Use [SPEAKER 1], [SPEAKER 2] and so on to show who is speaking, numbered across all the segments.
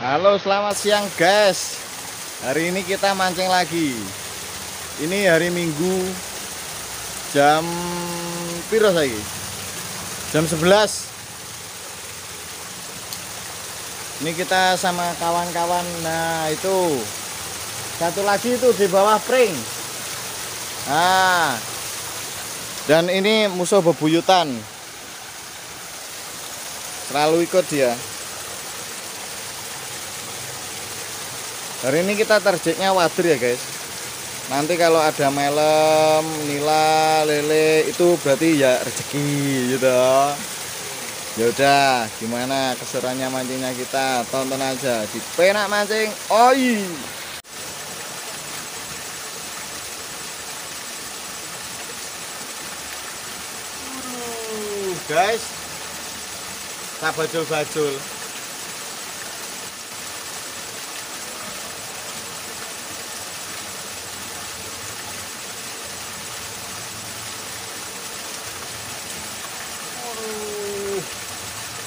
[SPEAKER 1] Halo, selamat siang guys. Hari ini kita mancing lagi. Ini hari Minggu jam piro saiki? Jam 11. Ini kita sama kawan-kawan. Nah, itu satu lagi itu di bawah pring. Nah, dan ini musuh bebuyutan. Selalu ikut dia. Hari ini kita targetnya wader ya guys. Nanti kalau ada melem, nila, lele itu berarti ya rezeki gitu. Ya udah, gimana keseruannya mancingnya kita tonton aja di Penak Mancing Oi. Guys, tak bajul-bajul.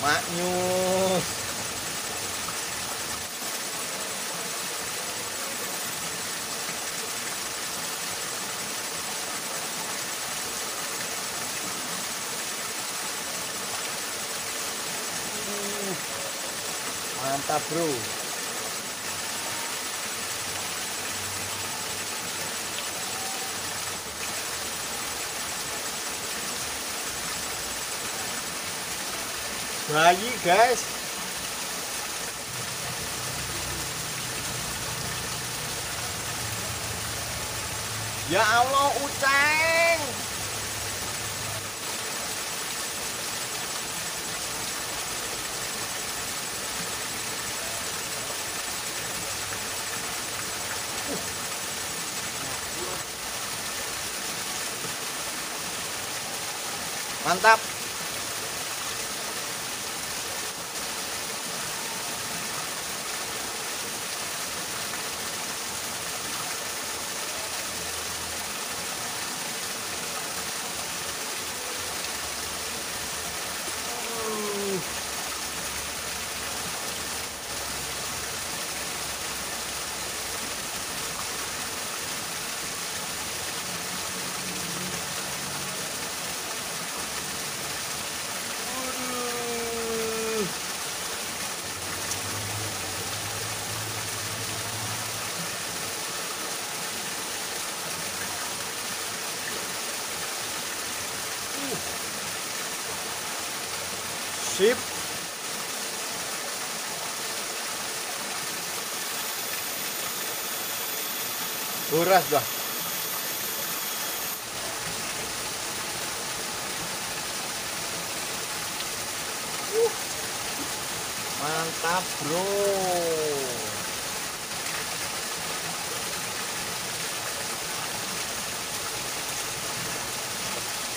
[SPEAKER 1] Maknyus. Mantap bro. Bayi guys. Ya Allah, uceng. Mantap. Sip. Uras dah. Mantap bro.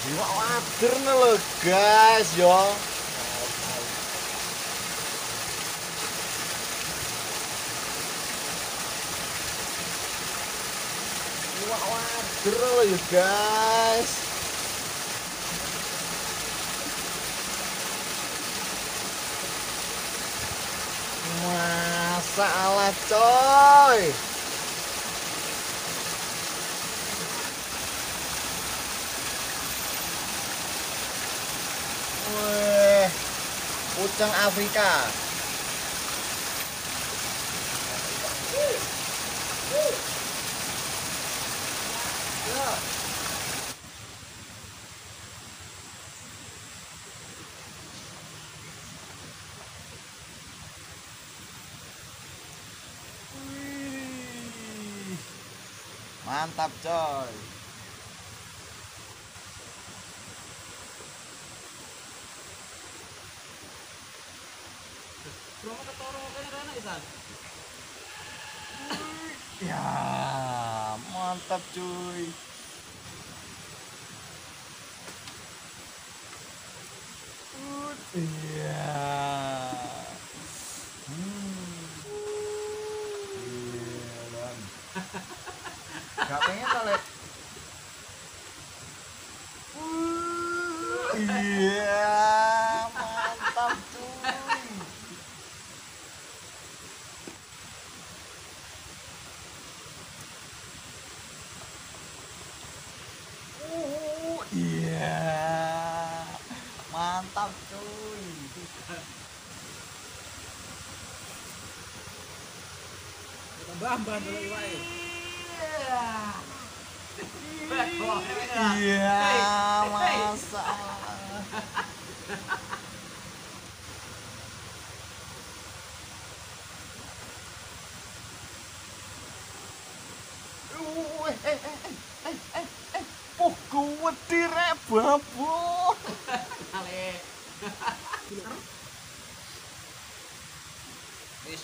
[SPEAKER 1] Iwak wader lho guys yo. Iwak wader lho ya guys. Masalah coy. Wih, uceng Afrika. Mantap coy. Ya, mantap cuy. Iya. Gak pengen kali. Iya, mantap cuy. mantap cuy.
[SPEAKER 2] Tambah dulu iwake.
[SPEAKER 1] Iya, masa. Gue direk babu.
[SPEAKER 2] Ale. Wis.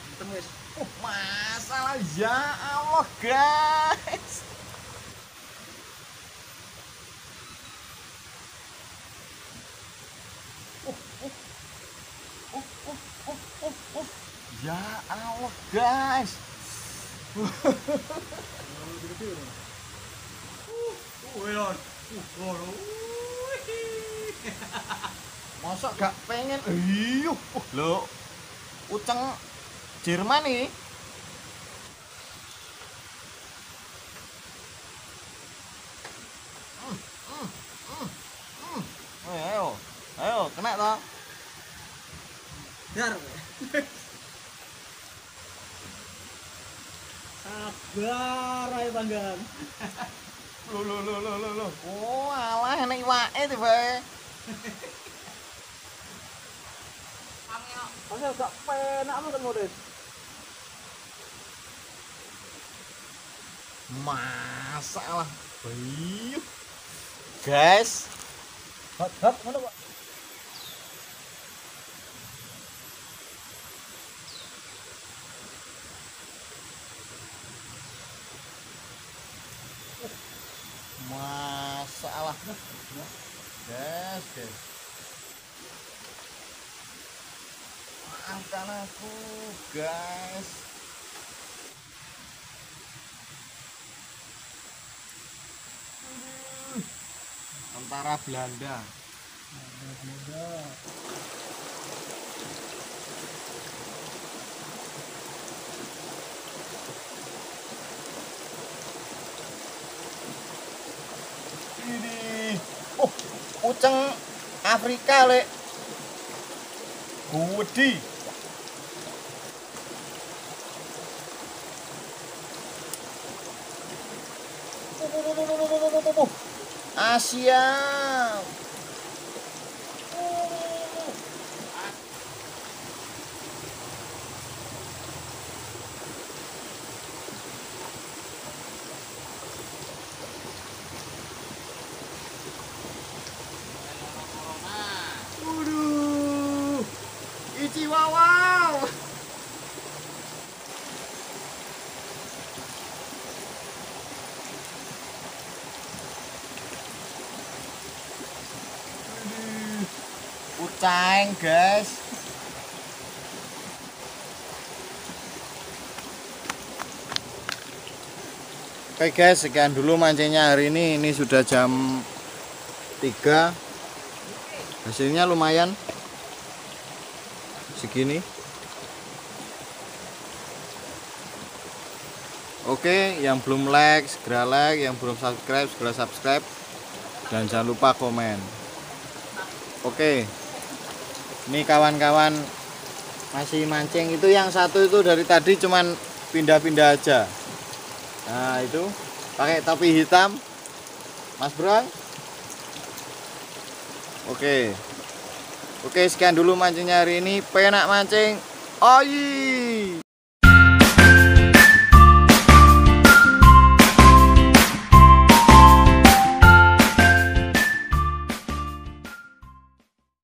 [SPEAKER 2] Hitam wis.
[SPEAKER 1] Masalah ya Allah guys. Ya Allah guys. Masa gak pengen? Iyuh, lo uceng Jerman nih. Ayo, ayo, kena toh.
[SPEAKER 2] Dar. Sabar ae panggang.
[SPEAKER 1] Lo. Oh, alah enak iwake tiba.
[SPEAKER 2] Masa gak penak amat kan modus.
[SPEAKER 1] Masalah. Bayuh. Guys,
[SPEAKER 2] Hap, mana Pak?
[SPEAKER 1] masalah. Guys. Maafkan aku, guys. Tentara Belanda. Ini, uceng Afrika lek. Gudi. Asia. Waduh. Ichiwawa. Uceng guys. Oke guys, sekian dulu mancingnya hari ini. Ini sudah jam 3. Hasilnya lumayan segini. Oke, yang belum like segera like, yang belum subscribe segera subscribe, dan jangan lupa komen. Oke, ini kawan-kawan masih mancing. Itu yang satu itu dari tadi cuman pindah-pindah aja. Nah itu pakai topi hitam Mas Bro. Oke, sekian dulu mancingnya hari ini. Penak mancing. Oi.